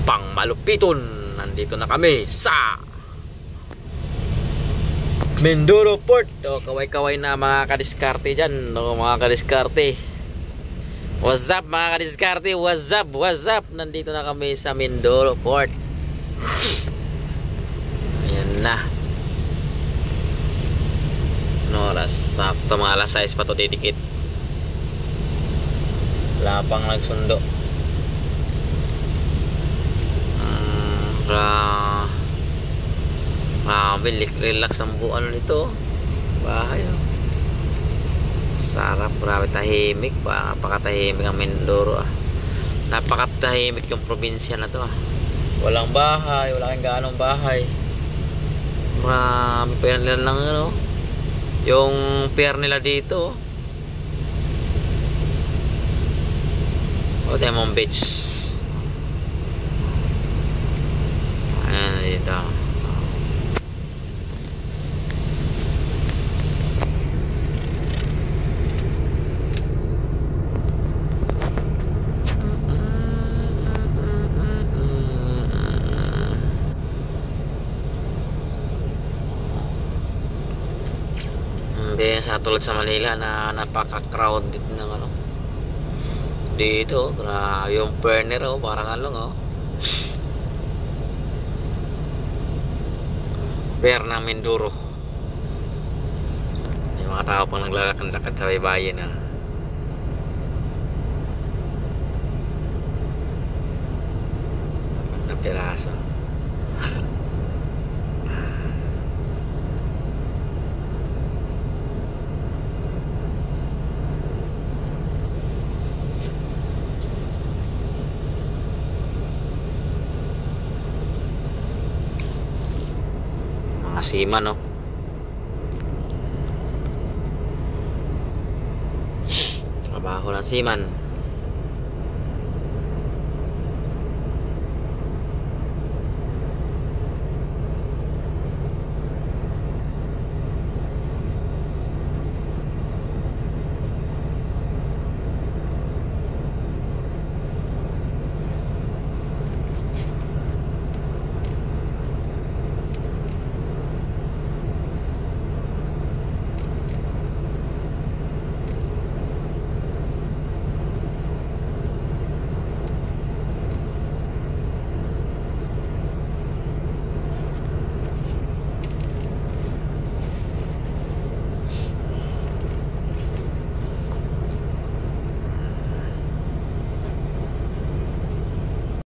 pangmalupiton. Nandito na kami sa Mindoro Port. O, kaway-kaway na mga kadiskarte dyan. O, mga kadiskarte, what's up mga kadiskarte? What's up? What's up? Nandito na kami sa Mindoro Port. Ayan na. Ano oras? Sakto mga alas 6 pa to didikit. Wala pang nagsundo. Relax ang buwan nito. Bahay. Sarap, grabe tahimik. Napakatahimik ang Mindoro. Napakatahimik yung probinsya na to. Walang bahay, wala kang gaanong bahay. Marami pa yan lang ano. Yung pier nila dito. O Demon Beach. Ayan dito. Hindi sa tulad sa Manila na napaka-crowded ng ano. Dito, grabe yung burner oh, parang along oh. Pier ng Mindoro. Yung mga tao pang naglalakad-lakad sa baybayin ah. Apat na piraso. Mga seaman no. Trabaho ng seaman.